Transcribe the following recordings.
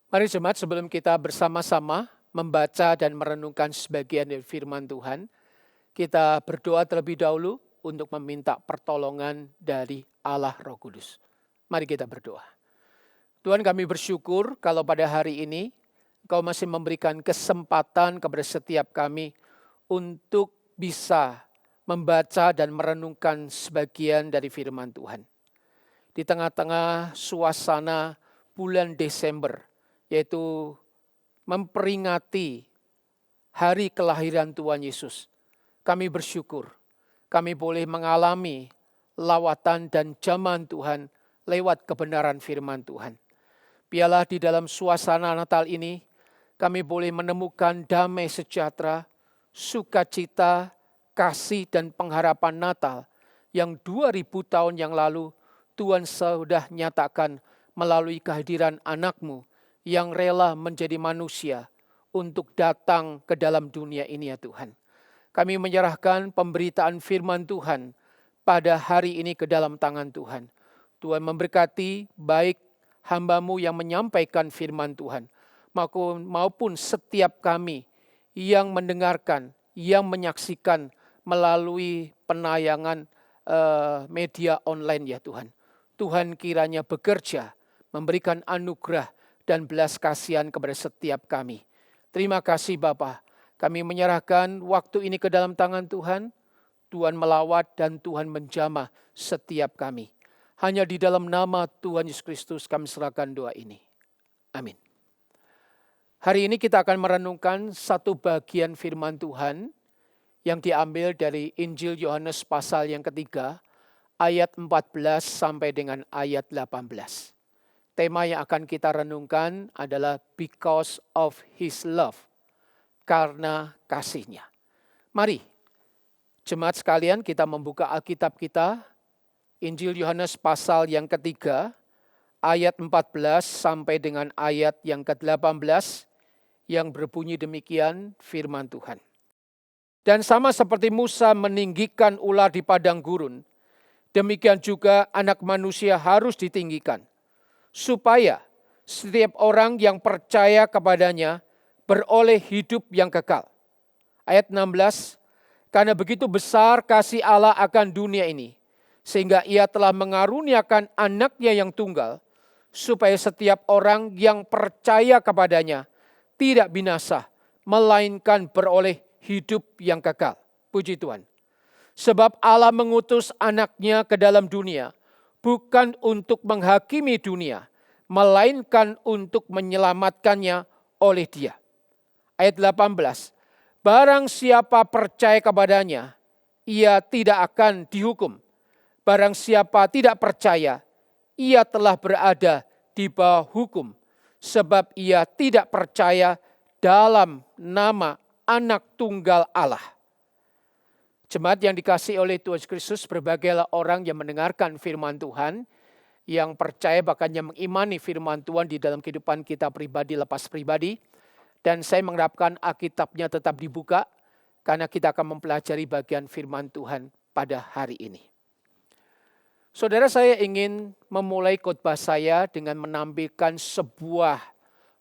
Mari jemaat, sebelum kita bersama-sama membaca dan merenungkan sebagian dari firman Tuhan, kita berdoa terlebih dahulu untuk meminta pertolongan dari Allah Roh Kudus. Mari kita berdoa. Tuhan, kami bersyukur kalau pada hari ini Engkau masih memberikan kesempatan kepada setiap kami untuk bisa membaca dan merenungkan sebagian dari firman Tuhan. Di tengah-tengah suasana bulan Desember, yaitu memperingati hari kelahiran Tuhan Yesus, kami bersyukur kami boleh mengalami lawatan dan jaman Tuhan lewat kebenaran firman Tuhan. Biarlah di dalam suasana Natal ini kami boleh menemukan damai sejahtera, sukacita, kasih dan pengharapan Natal yang 2000 tahun yang lalu Tuhan sudah nyatakan melalui kehadiran anak-Mu yang rela menjadi manusia untuk datang ke dalam dunia ini ya Tuhan. Kami menyerahkan pemberitaan firman Tuhan pada hari ini ke dalam tangan Tuhan. Tuhan memberkati baik hamba-Mu yang menyampaikan firman Tuhan, maupun setiap kami yang mendengarkan, yang menyaksikan melalui penayangan media online ya Tuhan. Tuhan kiranya bekerja, memberikan anugerah dan belas kasihan kepada setiap kami. Terima kasih Bapa. Kami menyerahkan waktu ini ke dalam tangan Tuhan. Tuhan melawat dan Tuhan menjamah setiap kami. Hanya di dalam nama Tuhan Yesus Kristus kami serahkan doa ini. Amin. Hari ini kita akan merenungkan satu bagian firman Tuhan yang diambil dari Injil Yohanes pasal yang ketiga, ayat 14 sampai dengan ayat 18. Tema yang akan kita renungkan adalah because of his love, karena kasihnya. Mari, jemaat sekalian, kita membuka Alkitab kita, Injil Yohanes pasal yang ketiga, ayat 14 sampai dengan ayat yang ke-18, yang berbunyi demikian firman Tuhan. Dan sama seperti Musa meninggikan ular di padang gurun, demikian juga anak manusia harus ditinggikan, supaya setiap orang yang percaya kepadanya beroleh hidup yang kekal. Ayat 16, karena begitu besar kasih Allah akan dunia ini, sehingga ia telah mengaruniakan anaknya yang tunggal, supaya setiap orang yang percaya kepadanya tidak binasa, melainkan beroleh hidup yang kekal. Puji Tuhan. Sebab Allah mengutus anaknya ke dalam dunia, bukan untuk menghakimi dunia, melainkan untuk menyelamatkannya oleh Dia. Ayat 18, barang siapa percaya kepadanya, ia tidak akan dihukum. Barang siapa tidak percaya, ia telah berada di bawah hukum, sebab ia tidak percaya dalam nama Anak Tunggal Allah. Jemaat yang dikasihi oleh Tuhan Yesus Kristus, berbagailah orang yang mendengarkan firman Tuhan, yang percaya bahkan yang mengimani firman Tuhan di dalam kehidupan kita pribadi lepas pribadi. Dan saya mengharapkan Alkitabnya tetap dibuka, karena kita akan mempelajari bagian firman Tuhan pada hari ini. Saudara, saya ingin memulai khotbah saya dengan menampilkan sebuah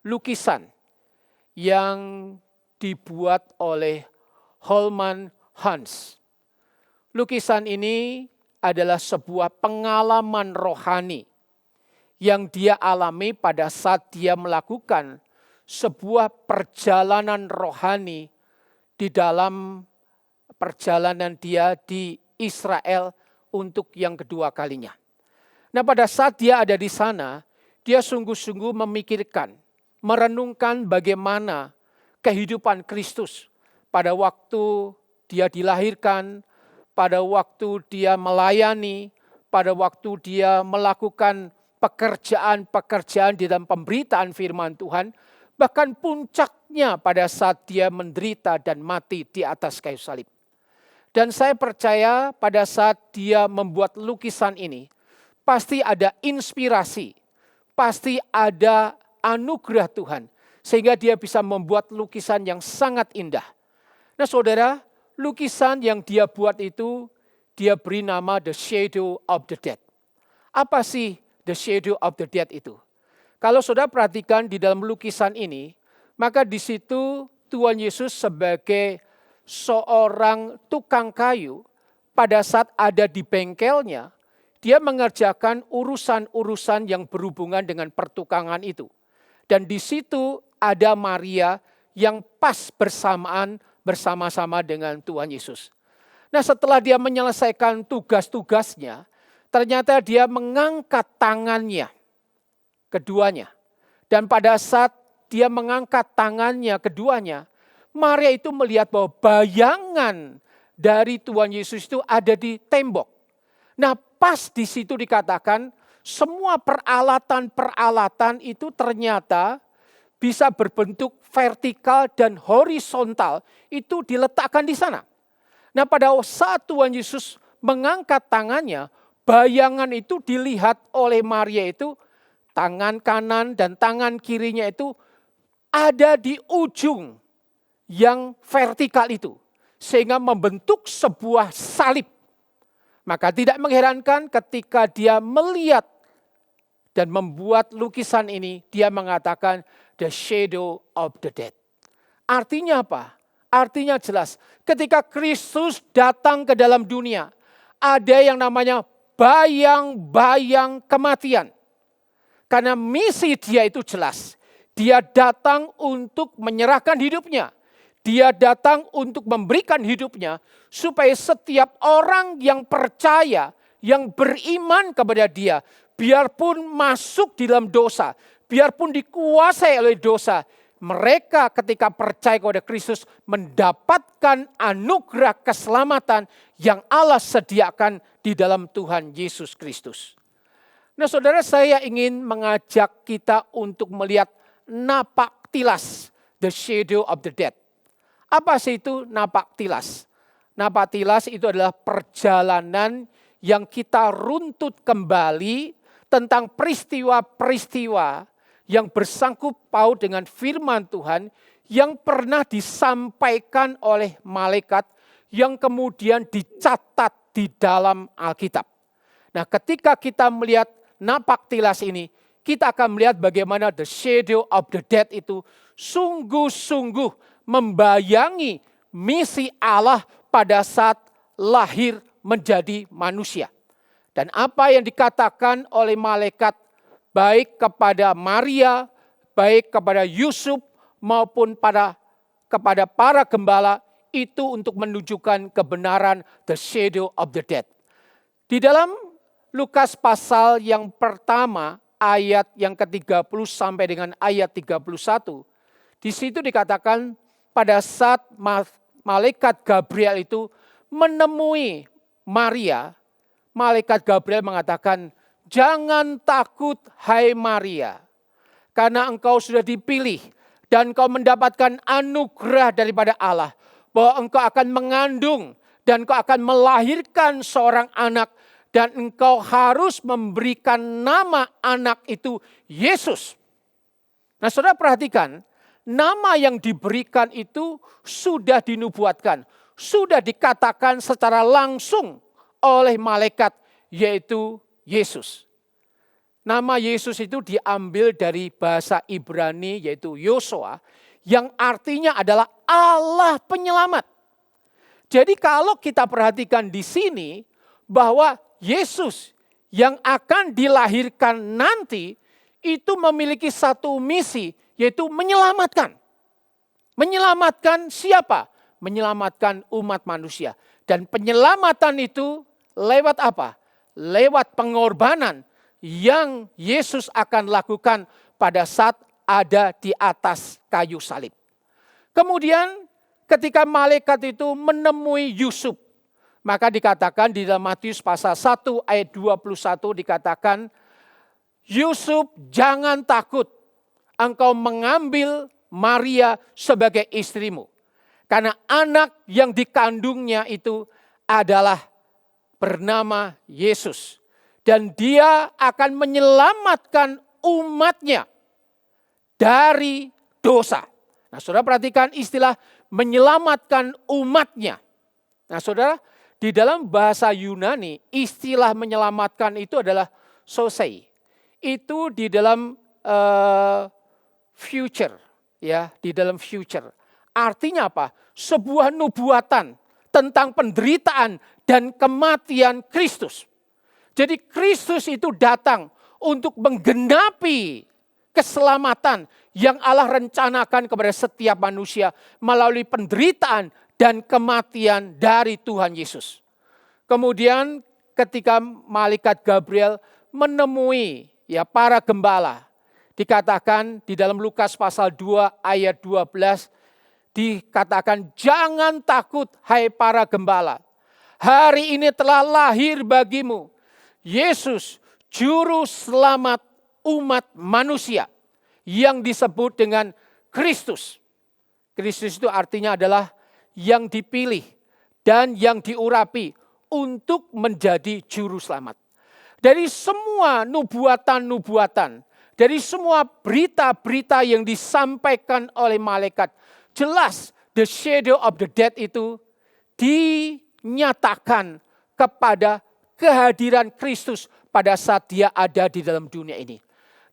lukisan yang dibuat oleh Holman Hunt. Lukisan ini adalah sebuah pengalaman rohani yang dia alami pada saat dia melakukan sebuah perjalanan rohani di dalam perjalanan dia di Israel untuk yang kedua kalinya. Nah, pada saat dia ada di sana, dia sungguh-sungguh memikirkan, merenungkan bagaimana kehidupan Kristus pada waktu dia dilahirkan, pada waktu dia melayani, pada waktu dia melakukan pekerjaan-pekerjaan di dalam pemberitaan firman Tuhan, bahkan puncaknya pada saat dia menderita dan mati di atas kayu salib. Dan saya percaya pada saat dia membuat lukisan ini, pasti ada inspirasi, pasti ada anugerah Tuhan, sehingga dia bisa membuat lukisan yang sangat indah. Nah saudara, lukisan yang dia buat itu, dia beri nama The Shadow of the Dead. Apa sih The Shadow of the Dead itu? Kalau saudara perhatikan di dalam lukisan ini, maka di situ Tuhan Yesus sebagai seorang tukang kayu, pada saat ada di bengkelnya, dia mengerjakan urusan-urusan yang berhubungan dengan pertukangan itu. Dan di situ ada Maria yang pas bersamaan bersama-sama dengan Tuhan Yesus. Nah, setelah dia menyelesaikan tugas-tugasnya, ternyata dia mengangkat tangannya keduanya. Dan pada saat dia mengangkat tangannya keduanya, Maria itu melihat bahwa bayangan dari Tuhan Yesus itu ada di tembok. Nah, pas di situ dikatakan semua peralatan-peralatan itu ternyata bisa berbentuk vertikal dan horizontal, itu diletakkan di sana. Nah, pada saat Tuhan Yesus mengangkat tangannya, bayangan itu dilihat oleh Maria itu, tangan kanan dan tangan kirinya itu ada di ujung yang vertikal itu. Sehingga membentuk sebuah salib. Maka tidak mengherankan ketika dia melihat dan membuat lukisan ini, dia mengatakan the shadow of the dead. Artinya apa? Artinya jelas, ketika Kristus datang ke dalam dunia, ada yang namanya bayang-bayang kematian. Karena misi dia itu jelas. Dia datang untuk menyerahkan hidupnya. Dia datang untuk memberikan hidupnya supaya setiap orang yang percaya, yang beriman kepada dia, biarpun masuk di dalam dosa, biarpun dikuasai oleh dosa, mereka ketika percaya kepada Kristus mendapatkan anugerah keselamatan yang Allah sediakan di dalam Tuhan Yesus Kristus. Nah, saudara, saya ingin mengajak kita untuk melihat napak tilas, the shadow of the dead. Apa sih itu napak tilas? Napak tilas itu adalah perjalanan yang kita runtut kembali tentang peristiwa-peristiwa yang bersangkut paut dengan firman Tuhan yang pernah disampaikan oleh malaikat yang kemudian dicatat di dalam Alkitab. Nah, ketika kita melihat napak tilas ini, kita akan melihat bagaimana the shadow of the dead itu sungguh-sungguh membayangi misi Allah pada saat lahir menjadi manusia. Dan apa yang dikatakan oleh malaikat baik kepada Maria, baik kepada Yusuf maupun kepada para gembala itu untuk menunjukkan kebenaran the shadow of the dead. Di dalam Lukas pasal yang pertama ayat yang ke-30 sampai dengan ayat 31, di situ dikatakan pada saat malaikat Gabriel itu menemui Maria, malaikat Gabriel mengatakan, "Jangan takut hai Maria, karena engkau sudah dipilih dan engkau mendapatkan anugerah daripada Allah, bahwa engkau akan mengandung dan engkau akan melahirkan seorang anak dan engkau harus memberikan nama anak itu Yesus." Nah, saudara perhatikan, nama yang diberikan itu sudah dinubuatkan, sudah dikatakan secara langsung oleh malaikat, yaitu Yesus. Nama Yesus itu diambil dari bahasa Ibrani yaitu Yosua, yang artinya adalah Allah penyelamat. Jadi kalau kita perhatikan di sini bahwa Yesus yang akan dilahirkan nanti itu memiliki satu misi, yaitu menyelamatkan. Menyelamatkan siapa? Menyelamatkan umat manusia. Dan penyelamatan itu lewat apa? Lewat pengorbanan yang Yesus akan lakukan pada saat ada di atas kayu salib. Kemudian ketika malaikat itu menemui Yusuf, maka dikatakan di dalam Matius pasal 1 ayat 21 dikatakan, "Yusuf, jangan takut, engkau mengambil Maria sebagai istrimu. Karena anak yang dikandungnya itu adalah bernama Yesus. Dan dia akan menyelamatkan umatnya dari dosa." Nah, saudara perhatikan istilah menyelamatkan umatnya. Nah, saudara, di dalam bahasa Yunani istilah menyelamatkan itu adalah sosei. Itu di dalam future, ya, di dalam future. Artinya apa? Sebuah nubuatan tentang penderitaan dan kematian Kristus. Jadi Kristus itu datang untuk menggenapi keselamatan yang Allah rencanakan kepada setiap manusia melalui penderitaan dan kematian dari Tuhan Yesus. Kemudian ketika malaikat Gabriel menemui para gembala, dikatakan di dalam Lukas pasal 2 ayat 12, dikatakan jangan takut hai para gembala. Hari ini telah lahir bagimu Yesus juru selamat umat manusia yang disebut dengan Kristus. Kristus itu artinya adalah yang dipilih dan yang diurapi untuk menjadi juru selamat. Dari semua nubuatan-nubuatan, dari semua berita-berita yang disampaikan oleh malaikat, jelas the shadow of the dead itu dinyatakan kepada kehadiran Kristus pada saat dia ada di dalam dunia ini.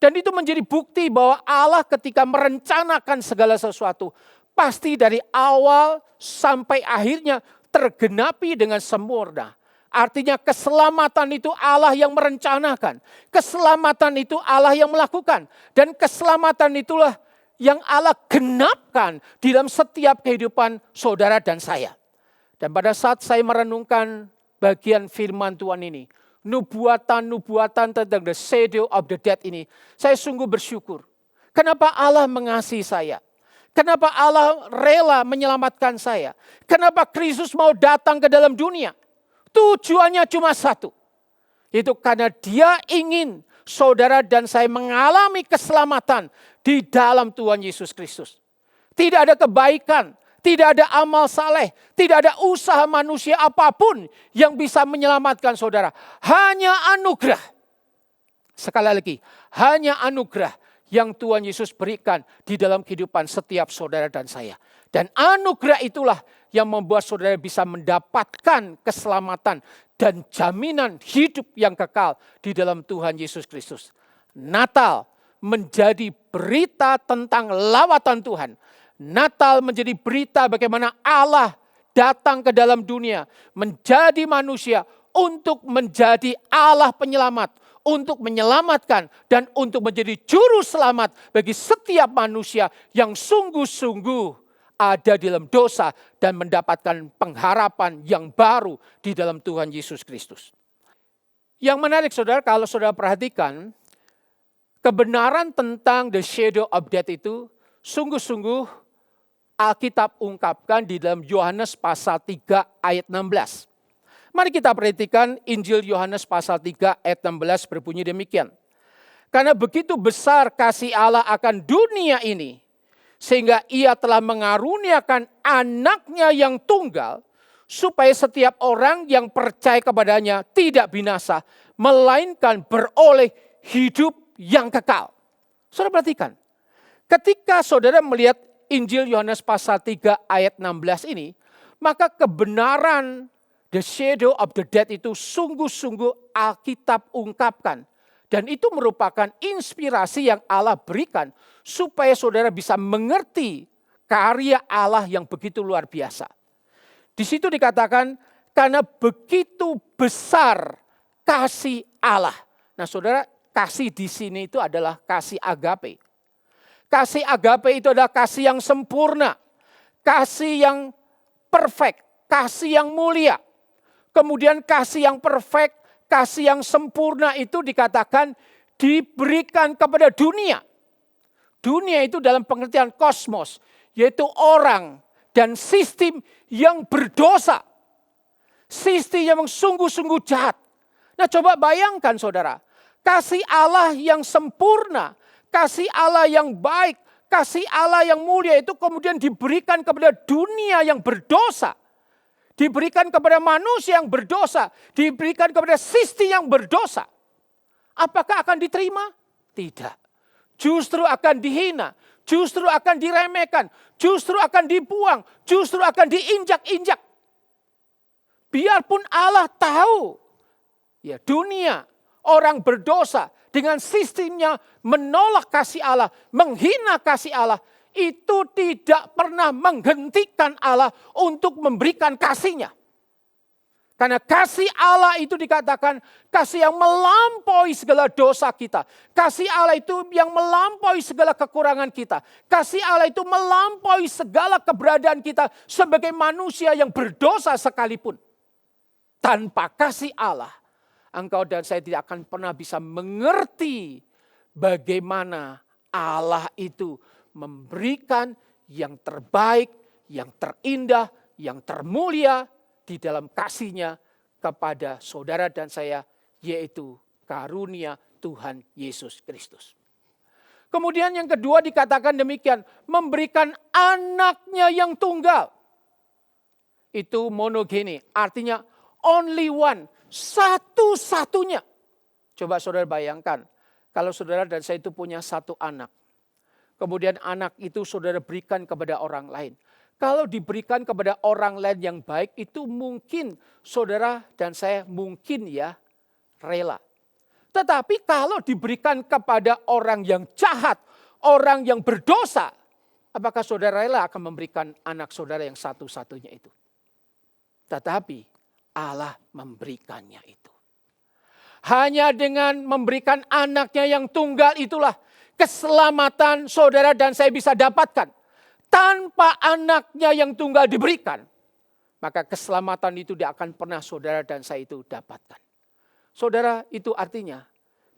Dan itu menjadi bukti bahwa Allah ketika merencanakan segala sesuatu, pasti dari awal sampai akhirnya tergenapi dengan sempurna. Artinya keselamatan itu Allah yang merencanakan. Keselamatan itu Allah yang melakukan. Dan keselamatan itulah yang Allah genapkan di dalam setiap kehidupan saudara dan saya. Dan pada saat saya merenungkan bagian firman Tuhan ini, nubuatan-nubuatan tentang the shadow of the dead ini, saya sungguh bersyukur. Kenapa Allah mengasihi saya? Kenapa Allah rela menyelamatkan saya? Kenapa Kristus mau datang ke dalam dunia? Tujuannya cuma satu. Itu karena dia ingin saudara dan saya mengalami keselamatan di dalam Tuhan Yesus Kristus. Tidak ada kebaikan, tidak ada amal saleh, tidak ada usaha manusia apapun yang bisa menyelamatkan saudara. Hanya anugerah. Sekali lagi, hanya anugerah yang Tuhan Yesus berikan di dalam kehidupan setiap saudara dan saya. Dan anugerah itulah yang membuat saudara bisa mendapatkan keselamatan dan jaminan hidup yang kekal di dalam Tuhan Yesus Kristus. Natal menjadi berita tentang lawatan Tuhan. Natal menjadi berita bagaimana Allah datang ke dalam dunia, menjadi manusia untuk menjadi Allah penyelamat, untuk menyelamatkan dan untuk menjadi juru selamat bagi setiap manusia yang sungguh-sungguh ada di dalam dosa dan mendapatkan pengharapan yang baru di dalam Tuhan Yesus Kristus. Yang menarik saudara, kalau saudara perhatikan, kebenaran tentang the shadow of death itu sungguh-sungguh Alkitab ungkapkan di dalam Yohanes pasal 3 ayat 16. Mari kita perhatikan Injil Yohanes pasal 3 ayat 16 berbunyi demikian. Karena begitu besar kasih Allah akan dunia ini, sehingga ia telah mengaruniakan anaknya yang tunggal, supaya setiap orang yang percaya kepadanya tidak binasa, melainkan beroleh hidup yang kekal. Saudara perhatikan, ketika saudara melihat Injil Yohanes pasal 3 ayat 16 ini, maka kebenaran the shadow of the dead itu sungguh-sungguh Alkitab ungkapkan. Dan itu merupakan inspirasi yang Allah berikan supaya saudara bisa mengerti karya Allah yang begitu luar biasa. Di situ dikatakan karena begitu besar kasih Allah. Nah saudara, kasih di sini itu adalah kasih agape. Kasih agape itu adalah kasih yang sempurna. Kasih yang perfect, kasih yang mulia. Kemudian kasih yang perfect, kasih yang sempurna itu dikatakan diberikan kepada dunia. Dunia itu dalam pengertian kosmos, yaitu orang dan sistem yang berdosa. Sistem yang sungguh-sungguh jahat. Nah coba bayangkan saudara, kasih Allah yang sempurna, kasih Allah yang baik, kasih Allah yang mulia itu kemudian diberikan kepada dunia yang berdosa. Diberikan kepada manusia yang berdosa. Diberikan kepada sistem yang berdosa. Apakah akan diterima? Tidak. Justru akan dihina. Justru akan diremehkan. Justru akan dibuang. Justru akan diinjak-injak. Biarpun Allah tahu. Ya dunia, orang berdosa dengan sistemnya menolak kasih Allah, menghina kasih Allah, itu tidak pernah menghentikan Allah untuk memberikan kasih-Nya. Karena kasih Allah itu dikatakan kasih yang melampaui segala dosa kita. Kasih Allah itu yang melampaui segala kekurangan kita. Kasih Allah itu melampaui segala keberadaan kita sebagai manusia yang berdosa sekalipun. Tanpa kasih Allah, engkau dan saya tidak akan pernah bisa mengerti bagaimana Allah itu memberikan yang terbaik, yang terindah, yang termulia di dalam kasih-Nya kepada saudara dan saya, yaitu karunia Tuhan Yesus Kristus. Kemudian yang kedua dikatakan demikian, memberikan anaknya yang tunggal. Itu monogene, artinya only one, satu-satunya. Coba saudara bayangkan, kalau saudara dan saya itu punya satu anak. Kemudian anak itu saudara berikan kepada orang lain. Kalau diberikan kepada orang lain yang baik, itu mungkin saudara dan saya mungkin ya rela. Tetapi kalau diberikan kepada orang yang jahat, orang yang berdosa, apakah saudara rela akan memberikan anak saudara yang satu-satunya itu? Tetapi Allah memberikannya itu. Hanya dengan memberikan anaknya yang tunggal itulah keselamatan saudara dan saya bisa dapatkan. Tanpa anaknya yang tunggal diberikan, maka keselamatan itu tidak akan pernah saudara dan saya itu dapatkan. Saudara, itu artinya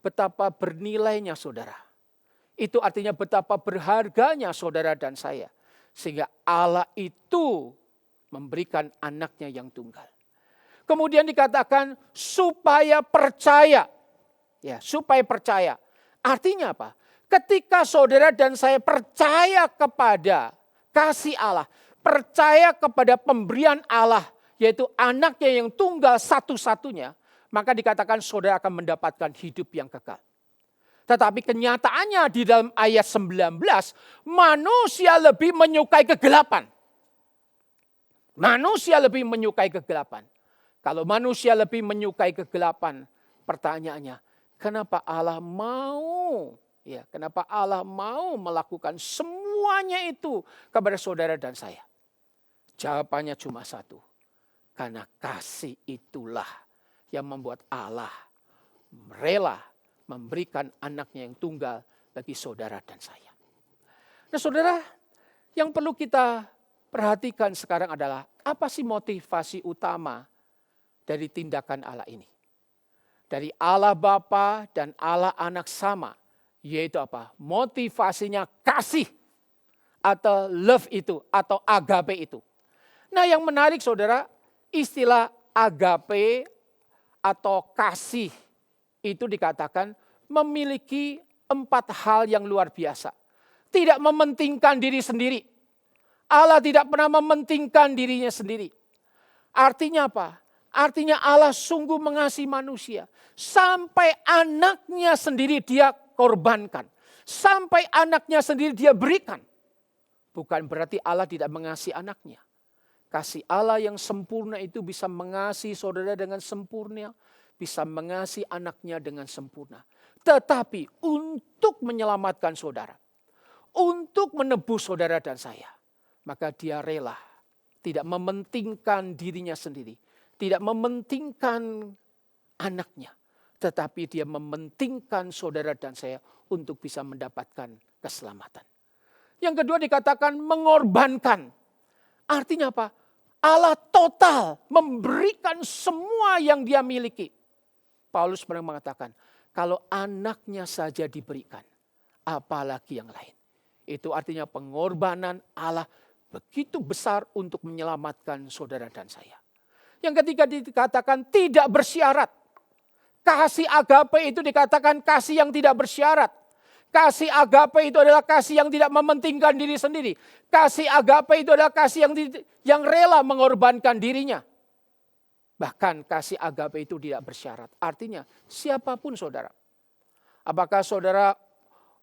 betapa bernilainya saudara. Itu artinya betapa berharganya saudara dan saya. Sehingga Allah itu memberikan anaknya yang tunggal. Kemudian dikatakan supaya percaya. Ya, supaya percaya. Artinya apa? Ketika saudara dan saya percaya kepada kasih Allah, percaya kepada pemberian Allah, yaitu anaknya yang tunggal satu-satunya, maka dikatakan saudara akan mendapatkan hidup yang kekal. Tetapi kenyataannya di dalam ayat 19, manusia lebih menyukai kegelapan. Manusia lebih menyukai kegelapan. Kalau manusia lebih menyukai kegelapan, pertanyaannya, kenapa Allah mau? Ya, kenapa Allah mau melakukan semuanya itu kepada saudara dan saya? Jawabannya cuma satu. Karena kasih itulah yang membuat Allah rela memberikan anaknya yang tunggal bagi saudara dan saya. Nah saudara, yang perlu kita perhatikan sekarang adalah apa sih motivasi utama dari tindakan Allah ini? Dari Allah Bapa dan Allah Anak sama. Yaitu apa? Motivasinya kasih atau love itu atau agape itu. Nah yang menarik saudara, istilah agape atau kasih itu dikatakan memiliki 4 hal yang luar biasa. Tidak mementingkan diri sendiri. Allah tidak pernah mementingkan dirinya sendiri. Artinya apa? Artinya Allah sungguh mengasihi manusia. Sampai anaknya sendiri dia korbankan. Sampai anaknya sendiri dia berikan. Bukan berarti Allah tidak mengasihi anaknya. Kasih Allah yang sempurna itu bisa mengasihi saudara dengan sempurna. Bisa mengasihi anaknya dengan sempurna. Tetapi untuk menyelamatkan saudara. Untuk menebus saudara dan saya. Maka dia rela. Tidak mementingkan dirinya sendiri. Tidak mementingkan anaknya. Tetapi dia mementingkan saudara dan saya untuk bisa mendapatkan keselamatan. Yang kedua dikatakan mengorbankan. Artinya apa? Allah total memberikan semua yang dia miliki. Paulus pernah mengatakan, kalau anaknya saja diberikan, apalagi yang lain. Itu artinya pengorbanan Allah begitu besar untuk menyelamatkan saudara dan saya. Yang ketiga dikatakan tidak bersyarat. Kasih agape itu dikatakan kasih yang tidak bersyarat. Kasih agape itu adalah kasih yang tidak mementingkan diri sendiri. Kasih agape itu adalah kasih yang rela mengorbankan dirinya. Bahkan kasih agape itu tidak bersyarat. Artinya siapapun saudara. Apakah saudara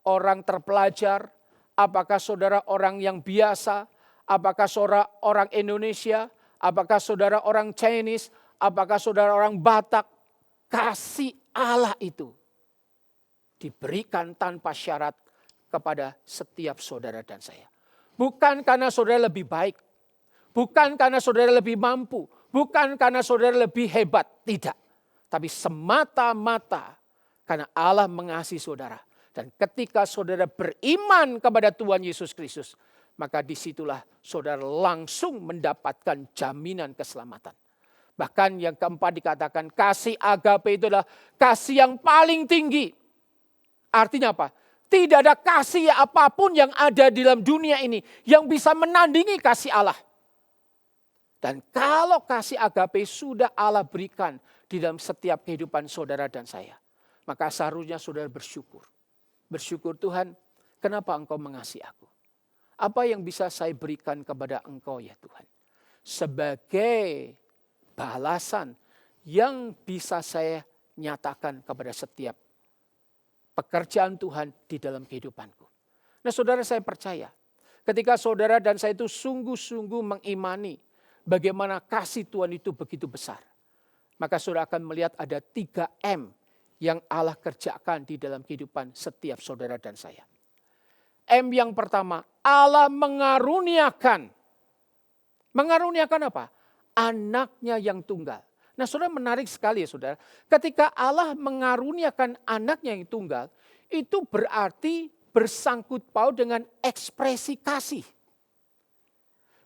orang terpelajar? Apakah saudara orang yang biasa? Apakah saudara orang Indonesia? Apakah saudara orang Chinese? Apakah saudara orang Batak? Kasih Allah itu diberikan tanpa syarat kepada setiap saudara dan saya. Bukan karena saudara lebih baik, bukan karena saudara lebih mampu, bukan karena saudara lebih hebat, tidak. Tapi semata-mata karena Allah mengasihi saudara. Dan ketika saudara beriman kepada Tuhan Yesus Kristus, maka disitulah saudara langsung mendapatkan jaminan keselamatan. Bahkan yang keempat dikatakan kasih agape itu adalah kasih yang paling tinggi. Artinya apa? Tidak ada kasih apapun yang ada di dalam dunia ini yang bisa menandingi kasih Allah. Dan kalau kasih agape sudah Allah berikan di dalam setiap kehidupan saudara dan saya, maka seharusnya saudara bersyukur. Bersyukur, Tuhan, kenapa Engkau mengasihi aku? Apa yang bisa saya berikan kepada Engkau ya Tuhan? Sebagai balasan yang bisa saya nyatakan kepada setiap pekerjaan Tuhan di dalam kehidupanku. Nah saudara, saya percaya ketika saudara dan saya itu sungguh-sungguh mengimani bagaimana kasih Tuhan itu begitu besar, maka saudara akan melihat ada 3M yang Allah kerjakan di dalam kehidupan setiap saudara dan saya. M yang pertama, Allah mengaruniakan. Mengaruniakan apa? Anaknya yang tunggal. Nah saudara, menarik sekali ya saudara. Ketika Allah mengaruniakan anaknya yang tunggal, itu berarti bersangkut paut dengan ekspresi kasih.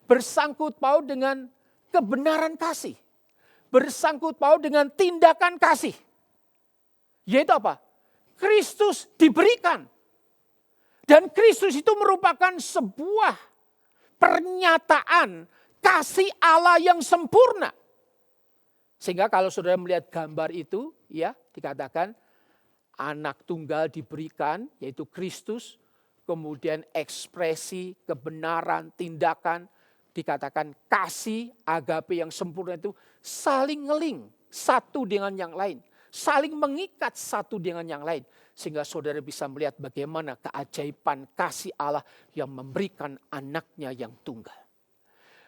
Bersangkut paut dengan kebenaran kasih. Bersangkut paut dengan tindakan kasih. Yaitu apa? Kristus diberikan. Dan Kristus itu merupakan sebuah pernyataan kasih Allah yang sempurna. Sehingga kalau saudara melihat gambar itu, ya dikatakan anak tunggal diberikan, yaitu Kristus. Kemudian ekspresi, kebenaran, tindakan, dikatakan kasih, agape yang sempurna itu saling ngeling satu dengan yang lain. Saling mengikat satu dengan yang lain. Sehingga saudara bisa melihat bagaimana keajaiban kasih Allah yang memberikan anaknya yang tunggal.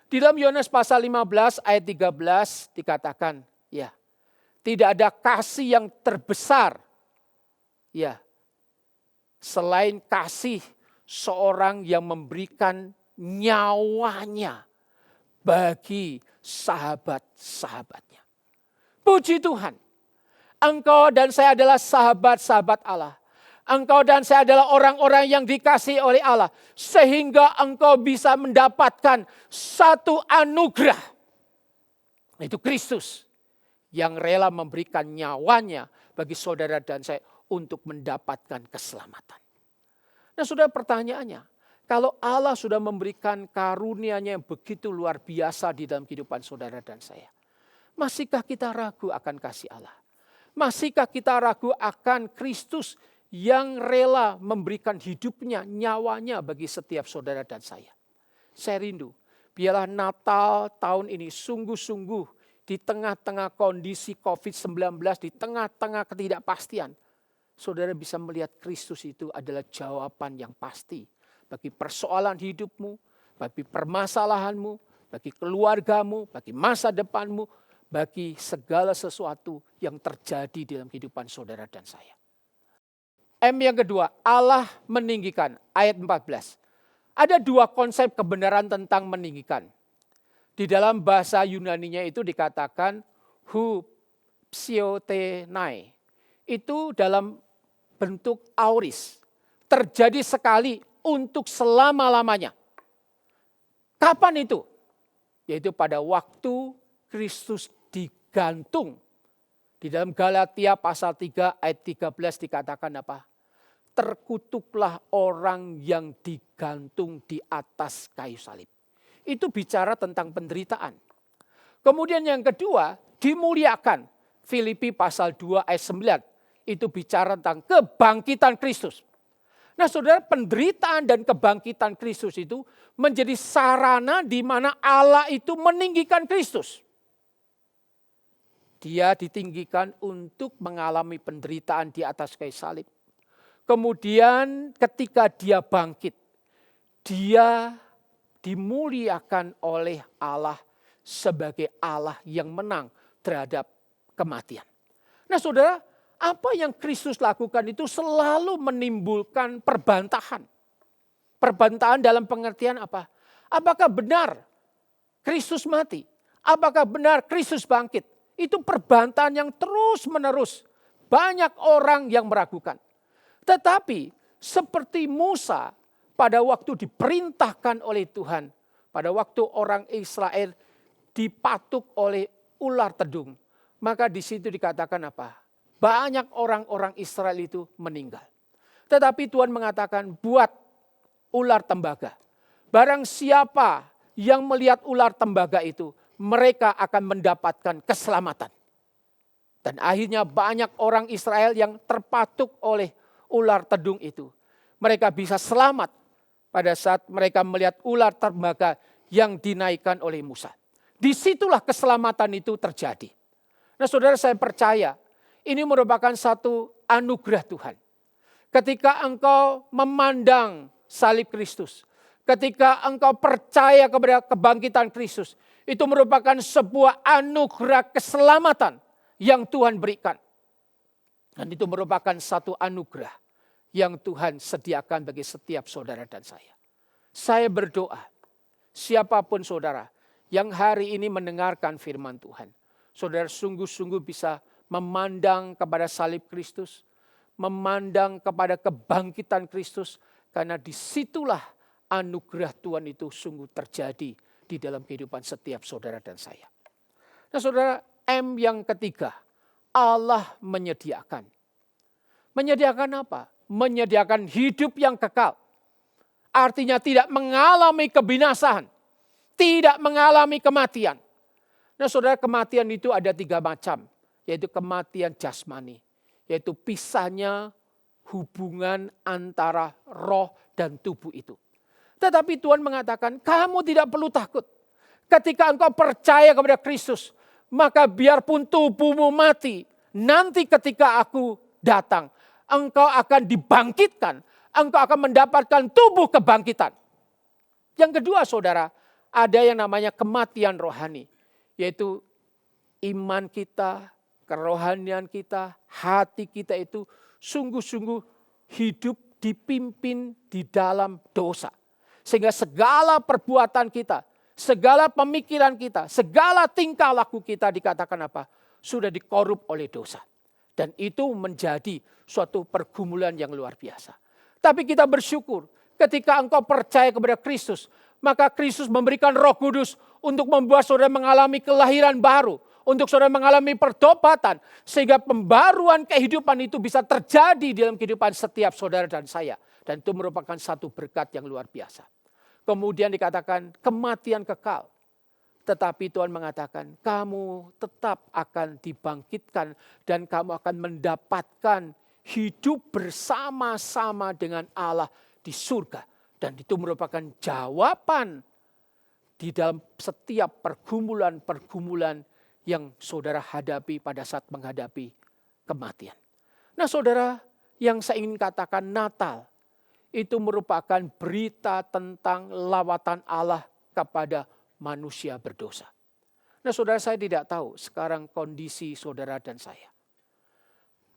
Di dalam Yohanes pasal 15 ayat 13 dikatakan, ya, tidak ada kasih yang terbesar, ya, selain kasih seorang yang memberikan nyawanya bagi sahabat-sahabatnya. Puji Tuhan. Engkau dan saya adalah sahabat-sahabat Allah. Engkau dan saya adalah orang-orang yang dikasihi oleh Allah. Sehingga engkau bisa mendapatkan satu anugerah. Itu Kristus yang rela memberikan nyawanya bagi saudara dan saya untuk mendapatkan keselamatan. Nah saudara, pertanyaannya, kalau Allah sudah memberikan karunia-Nya yang begitu luar biasa di dalam kehidupan saudara dan saya, masihkah kita ragu akan kasih Allah? Masihkah kita ragu akan Kristus yang rela memberikan hidupnya, nyawanya bagi setiap saudara dan saya? Saya rindu, biarlah Natal tahun ini sungguh-sungguh di tengah-tengah kondisi COVID-19, di tengah-tengah ketidakpastian, saudara bisa melihat Kristus itu adalah jawaban yang pasti bagi persoalan hidupmu, bagi permasalahanmu, bagi keluargamu, bagi masa depanmu, bagi segala sesuatu yang terjadi dalam kehidupan saudara dan saya. M yang kedua, Allah meninggikan. Ayat 14. Ada dua konsep kebenaran tentang meninggikan. Di dalam bahasa Yunaninya itu dikatakan hupsiotenai. Itu dalam bentuk auris. Terjadi sekali untuk selama-lamanya. Kapan itu? Yaitu pada waktu Kristus digantung. Di dalam Galatia pasal 3 ayat 13 dikatakan apa? Terkutuklah orang yang digantung di atas kayu salib. Itu bicara tentang penderitaan. Kemudian yang kedua, dimuliakan. Filipi pasal 2 ayat 9. Itu bicara tentang kebangkitan Kristus. Nah saudara, penderitaan dan kebangkitan Kristus itu menjadi sarana di mana Allah itu meninggikan Kristus. Dia ditinggikan untuk mengalami penderitaan di atas kayu salib. Kemudian ketika dia bangkit, dia dimuliakan oleh Allah sebagai Allah yang menang terhadap kematian. Nah saudara, apa yang Kristus lakukan itu selalu menimbulkan perbantahan. Perbantahan dalam pengertian apa? Apakah benar Kristus mati? Apakah benar Kristus bangkit? Itu perbantahan yang terus menerus. Banyak orang yang meragukan. Tetapi seperti Musa pada waktu diperintahkan oleh Tuhan. Pada waktu orang Israel dipatuk oleh ular tedung. Maka di situ dikatakan apa? Banyak orang-orang Israel itu meninggal. Tetapi Tuhan mengatakan buat ular tembaga. Barang siapa yang melihat ular tembaga itu, mereka akan mendapatkan keselamatan. Dan akhirnya banyak orang Israel yang terpatuk oleh ular tedung itu. Mereka bisa selamat pada saat mereka melihat ular tembaga yang dinaikkan oleh Musa. Disitulah keselamatan itu terjadi. Nah saudara, saya percaya ini merupakan satu anugerah Tuhan. Ketika engkau memandang salib Kristus, ketika engkau percaya kepada kebangkitan Kristus, itu merupakan sebuah anugerah keselamatan yang Tuhan berikan. Dan itu merupakan satu anugerah yang Tuhan sediakan bagi setiap saudara dan saya. Saya berdoa, siapapun saudara yang hari ini mendengarkan firman Tuhan, saudara sungguh-sungguh bisa memandang kepada salib Kristus, memandang kepada kebangkitan Kristus, karena disitulah anugerah Tuhan itu sungguh terjadi di dalam kehidupan setiap saudara dan saya. Nah saudara, M yang ketiga, Allah menyediakan. Menyediakan apa? Menyediakan hidup yang kekal. Artinya tidak mengalami kebinasaan, tidak mengalami kematian. Nah saudara, kematian itu ada 3 macam, yaitu kematian jasmani, yaitu pisahnya hubungan antara roh dan tubuh itu. Tetapi Tuhan mengatakan, kamu tidak perlu takut. Ketika engkau percaya kepada Kristus, maka biarpun tubuhmu mati, nanti ketika aku datang, engkau akan dibangkitkan, engkau akan mendapatkan tubuh kebangkitan. Yang kedua saudara, ada yang namanya kematian rohani, yaitu iman kita, kerohanian kita, hati kita itu sungguh-sungguh hidup dipimpin di dalam dosa. Sehingga segala perbuatan kita, segala pemikiran kita, segala tingkah laku kita dikatakan apa? Sudah dikorup oleh dosa. Dan itu menjadi suatu pergumulan yang luar biasa. Tapi kita bersyukur ketika engkau percaya kepada Kristus, maka Kristus memberikan Roh Kudus untuk membuat saudara mengalami kelahiran baru, untuk saudara mengalami pertobatan, sehingga pembaruan kehidupan itu bisa terjadi dalam kehidupan setiap saudara dan saya. Dan itu merupakan satu berkat yang luar biasa. Kemudian dikatakan kematian kekal. Tetapi Tuhan mengatakan kamu tetap akan dibangkitkan dan kamu akan mendapatkan hidup bersama-sama dengan Allah di surga. Dan itu merupakan jawaban di dalam setiap pergumulan-pergumulan yang saudara hadapi pada saat menghadapi kematian. Nah saudara, yang saya ingin katakan Natal itu merupakan berita tentang lawatan Allah kepada manusia berdosa. Nah saudara, saya tidak tahu sekarang kondisi saudara dan saya.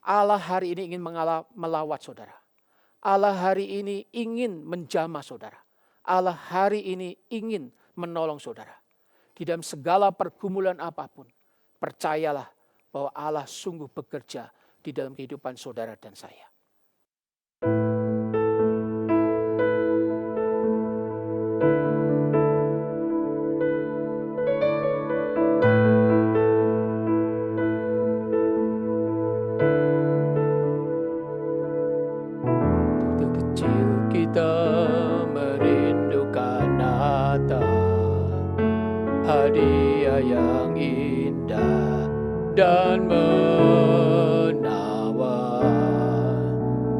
Allah hari ini ingin melawat saudara. Allah hari ini ingin menjamah saudara. Allah hari ini ingin menolong saudara. Di dalam segala pergumulan apapun, percayalah bahwa Allah sungguh bekerja di dalam kehidupan saudara dan saya. Hadiah yang indah dan menawan,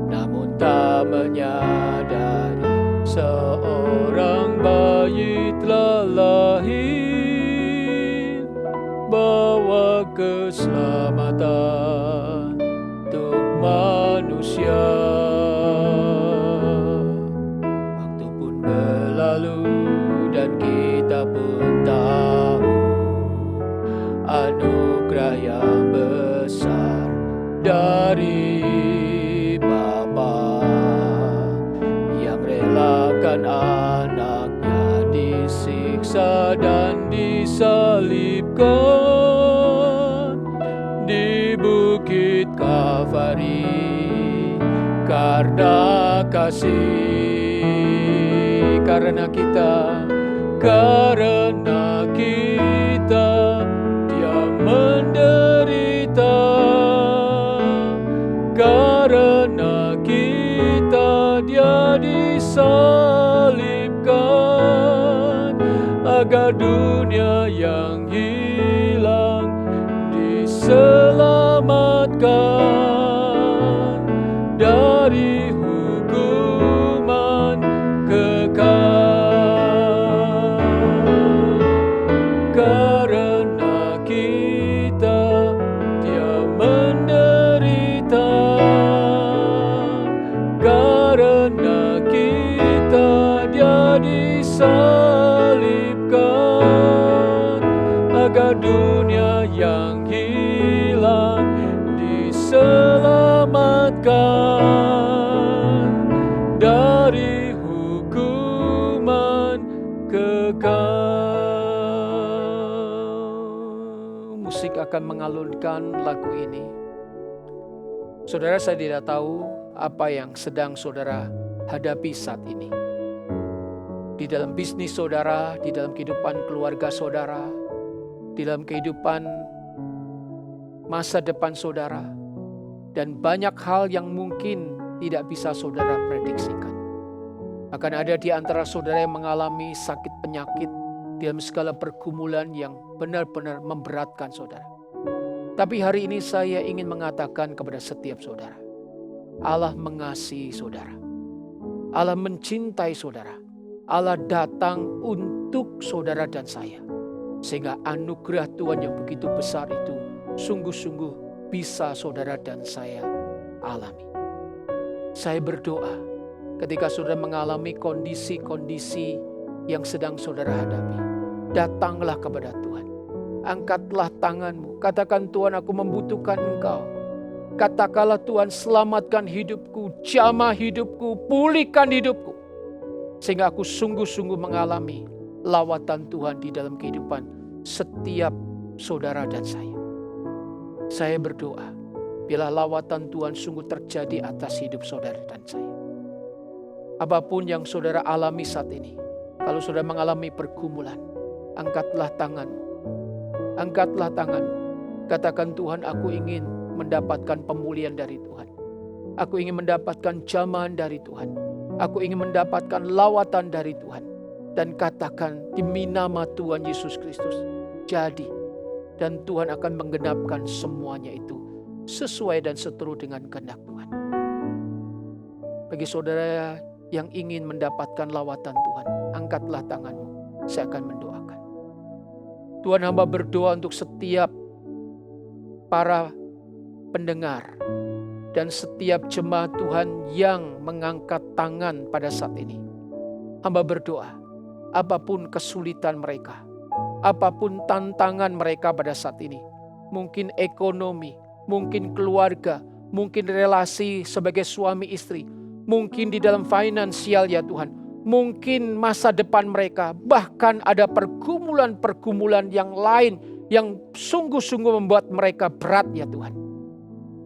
namun tak menyadari seorang bayi telah lahir, bawa keselamatan untuk manusia. Waktu pun berlalu dan kita pun tahu anugerah yang besar dari Bapa yang relakan anaknya disiksa dan disalibkan di Bukit Kalvari karena kasih, karena kita Dia menderita, karena kita Dia disalibkan, agar dunia yang hilang diselamatkan dari hukuman kekal. Karena kita Dia menderita, karena kita Dia disalibkan, agar dunia yang hilang diselamatkan dari hukuman kekal. Musik akan mengalunkan lagu ini. Saudara, saya tidak tahu apa yang sedang saudara hadapi saat ini. Di dalam bisnis saudara, di dalam kehidupan keluarga saudara, di dalam kehidupan masa depan saudara, dan banyak hal yang mungkin tidak bisa saudara prediksikan. Akan ada di antara saudara yang mengalami sakit penyakit dalam segala pergumulan yang benar-benar memberatkan saudara. Tapi hari ini saya ingin mengatakan kepada setiap saudara, Allah mengasihi saudara. Allah mencintai saudara. Allah datang untuk saudara dan saya. Sehingga anugerah Tuhan yang begitu besar itu sungguh-sungguh bisa saudara dan saya alami. Saya berdoa ketika saudara mengalami kondisi-kondisi yang sedang saudara hadapi, datanglah kepada Tuhan. Angkatlah tanganmu, katakan, Tuhan, aku membutuhkan Engkau. Katakanlah, Tuhan, selamatkan hidupku, jamah hidupku, pulihkan hidupku. Sehingga aku sungguh-sungguh mengalami lawatan Tuhan di dalam kehidupan setiap saudara dan saya. Saya berdoa, bila lawatan Tuhan sungguh terjadi atas hidup saudara dan saya. Apapun yang saudara alami saat ini, kalau saudara mengalami pergumulan, angkatlah tanganmu. Angkatlah tanganmu. Katakan, Tuhan, aku ingin mendapatkan pemulihan dari Tuhan. Aku ingin mendapatkan jamahan dari Tuhan. Aku ingin mendapatkan lawatan dari Tuhan. Dan katakan, demi nama Tuhan Yesus Kristus, jadi. Dan Tuhan akan menggenapkan semuanya itu sesuai dan seturut dengan kehendak Tuhan. Bagi saudara yang ingin mendapatkan lawatan Tuhan, angkatlah tanganmu. Saya akan mendoakan. Tuhan, hamba berdoa untuk setiap para pendengar dan setiap jemaat Tuhan yang mengangkat tangan pada saat ini. Hamba berdoa, apapun kesulitan mereka, apapun tantangan mereka pada saat ini, mungkin ekonomi, mungkin keluarga, mungkin relasi sebagai suami istri, mungkin di dalam finansial ya Tuhan, mungkin masa depan mereka, bahkan ada pergumulan-pergumulan yang lain yang sungguh-sungguh membuat mereka berat ya Tuhan.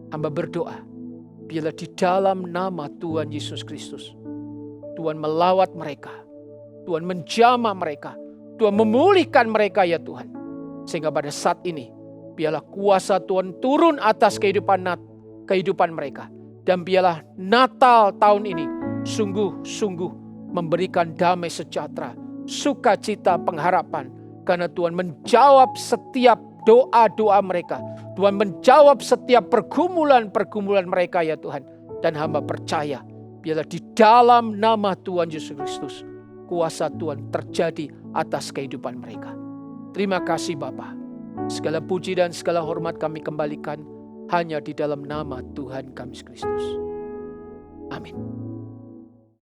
Hamba berdoa, bila di dalam nama Tuhan Yesus Kristus, Tuhan melawat mereka, Tuhan menjamah mereka, Tuhan memulihkan mereka ya Tuhan. Sehingga pada saat ini, biarlah kuasa Tuhan turun atas kehidupan mereka. Dan biarlah Natal tahun ini sungguh-sungguh memberikan damai sejahtera, sukacita, pengharapan. Karena Tuhan menjawab setiap doa-doa mereka. Tuhan menjawab setiap pergumulan-pergumulan mereka ya Tuhan. Dan hamba percaya, biarlah di dalam nama Tuhan Yesus Kristus, kuasa Tuhan terjadi atas kehidupan mereka. Terima kasih Bapa. Segala puji dan segala hormat kami kembalikan hanya di dalam nama Tuhan kami Yesus Kristus. Amin.